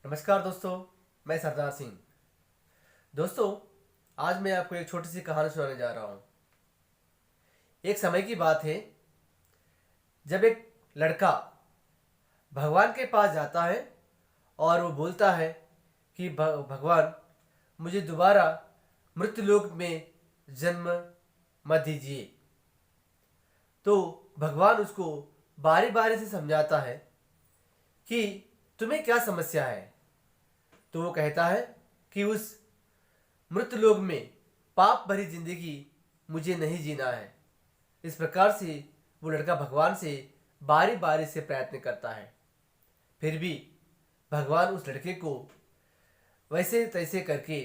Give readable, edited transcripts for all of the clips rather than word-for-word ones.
नमस्कार दोस्तों, मैं सरदार सिंह। दोस्तों, आज मैं आपको एक छोटी सी कहानी सुनाने जा रहा हूँ। एक समय की बात है जब एक लड़का भगवान के पास जाता है और वो बोलता है कि भगवान, मुझे दोबारा मृत्युलोक में जन्म मत दीजिए। तो भगवान उसको बारी बारी से समझाता है कि तुम्हें क्या समस्या है। तो वो कहता है कि उस मृतलोक में पाप भरी जिंदगी मुझे नहीं जीना है। इस प्रकार से वो लड़का भगवान से बारी बारी से प्रयत्न करता है। फिर भी भगवान उस लड़के को वैसे तैसे करके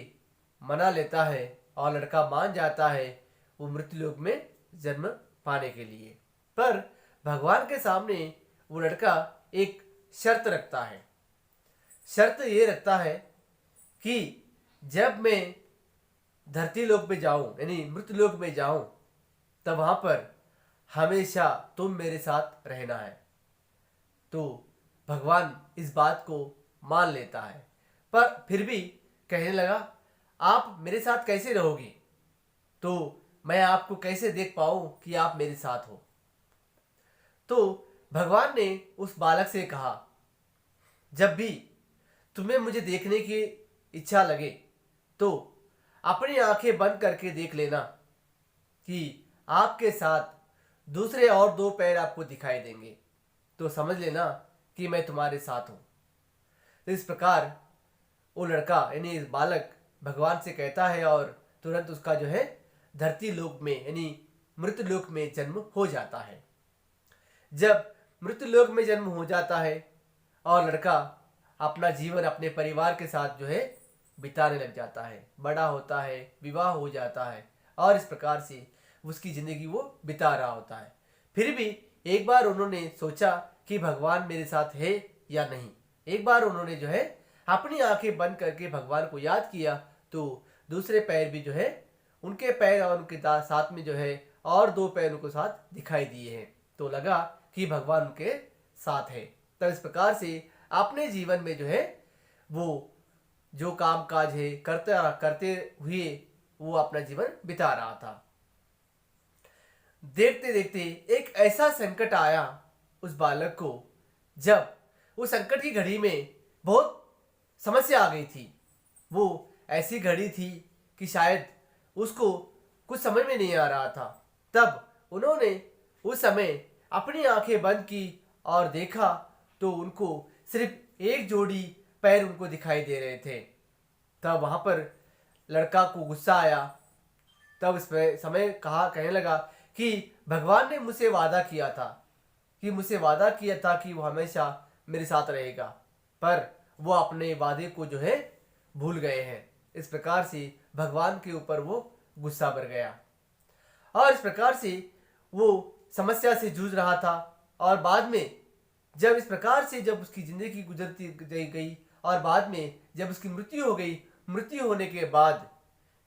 मना लेता है और लड़का मान जाता है वो मृत्युलोक में जन्म पाने के लिए। पर भगवान के सामने वो लड़का एक शर्त रखता है। शर्त ये रखता है कि जब मैं धरती लोक में जाऊं यानी मृत्यु लोक में जाऊं तब वहां पर हमेशा तुम मेरे साथ रहना है। तो भगवान इस बात को मान लेता है, पर फिर भी कहने लगा, आप मेरे साथ कैसे रहोगे? तो मैं आपको कैसे देख पाऊं कि आप मेरे साथ हो? तो भगवान ने उस बालक से कहा, जब भी तुम्हें मुझे देखने की इच्छा लगे तो अपनी आंखें बंद करके देख लेना कि आपके साथ दूसरे और दो पैर आपको दिखाई देंगे। तो समझ लेना कि मैं तुम्हारे साथ हूं। तो इस प्रकार वो लड़का यानी इस बालक भगवान से कहता है और तुरंत उसका जो है धरती लोक में यानी मृत्यु लोक में जन्म हो जाता है। जब मृत्यु लोक में जन्म हो जाता है और लड़का अपना जीवन अपने परिवार के साथ जो है बिताने लग जाता है, बड़ा होता है, विवाह हो जाता है और इस प्रकार से उसकी ज़िंदगी वो बिता रहा होता है। फिर भी एक बार उन्होंने सोचा कि भगवान मेरे साथ है या नहीं। एक बार उन्होंने जो है अपनी आंखें बंद करके भगवान को याद किया तो दूसरे पैर भी जो है उनके पैर और उनके साथ में जो है और दो पैर उनको साथ दिखाई दिए हैं। तो लगा कि भगवान उनके साथ है। तो इस प्रकार से अपने जीवन में जो है वो जो काम काज है करते करते हुए वो अपना जीवन बिता रहा था। देखते देखते एक ऐसा संकट आया उस बालक को, जब उस संकट की घड़ी में बहुत समस्या आ गई थी। वो ऐसी घड़ी थी कि शायद उसको कुछ समझ में नहीं आ रहा था। तब उन्होंने उस समय अपनी आंखें बंद की और देखा तो उनको सिर्फ एक जोड़ी पैर उनको दिखाई दे रहे थे। तब वहां पर लड़का को गुस्सा आया। तब इस समय कहने लगा कि भगवान ने मुझसे वादा किया था कि वो हमेशा मेरे साथ रहेगा, पर वो अपने वादे को जो है भूल गए हैं। इस प्रकार से भगवान के ऊपर वो गुस्सा भर गया और इस प्रकार से वो समस्या से जूझ रहा था। और बाद में जब इस प्रकार से जब उसकी जिंदगी गुजरती गई और बाद में जब उसकी मृत्यु हो गई, मृत्यु होने के बाद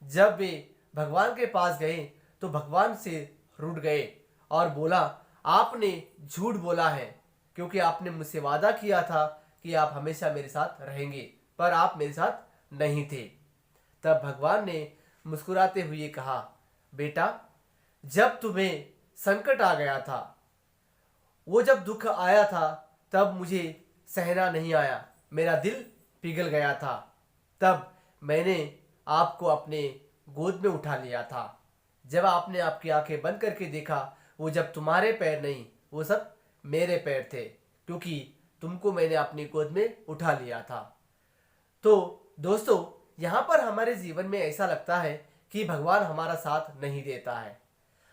जब वे भगवान के पास गए तो भगवान से रूठ गए और बोला, आपने झूठ बोला है क्योंकि आपने मुझसे वादा किया था कि आप हमेशा मेरे साथ रहेंगे, पर आप मेरे साथ नहीं थे। तब भगवान ने मुस्कुराते हुए कहा, बेटा, जब तुम्हें संकट आ गया था, वो जब दुख आया था तब मुझे सहना नहीं आया, मेरा दिल पिघल गया था। तब मैंने आपको अपने गोद में उठा लिया था। जब आपने आपकी आंखें बंद करके देखा, वो जब तुम्हारे पैर नहीं, वो सब मेरे पैर थे, क्योंकि तुमको मैंने अपनी गोद में उठा लिया था। तो दोस्तों, यहाँ पर हमारे जीवन में ऐसा लगता है कि भगवान हमारा साथ नहीं देता है।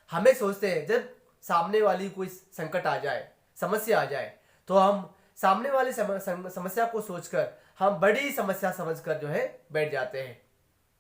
हमें सोचते हैं जब सामने वाली कोई संकट आ जाए, समस्या आ जाए, तो हम सामने वाली समस्या को सोचकर हम बड़ी समस्या समझकर जो है बैठ जाते हैं।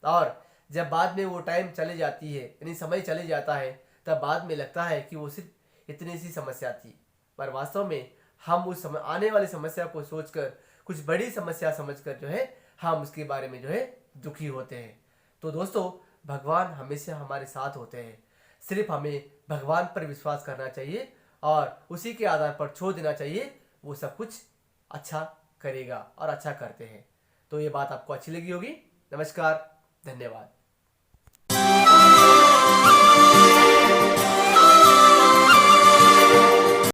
और जब बाद में वो टाइम चले जाती है यानी समय चले जाता है, तब बाद में लगता है कि वो सिर्फ इतनी सी समस्या थी, पर वास्तव में हम उस आने वाली समस्या को सोचकर कुछ बड़ी समस्या समझकर जो है हम उसके बारे में जो है दुखी होते हैं। तो दोस्तों, भगवान हमेशा हमारे साथ होते हैं। सिर्फ हमें भगवान पर विश्वास करना चाहिए और उसी के आधार पर छोड़ देना चाहिए। वो सब कुछ अच्छा करेगा और अच्छा करते हैं। तो ये बात आपको अच्छी लगी होगी। नमस्कार, धन्यवाद।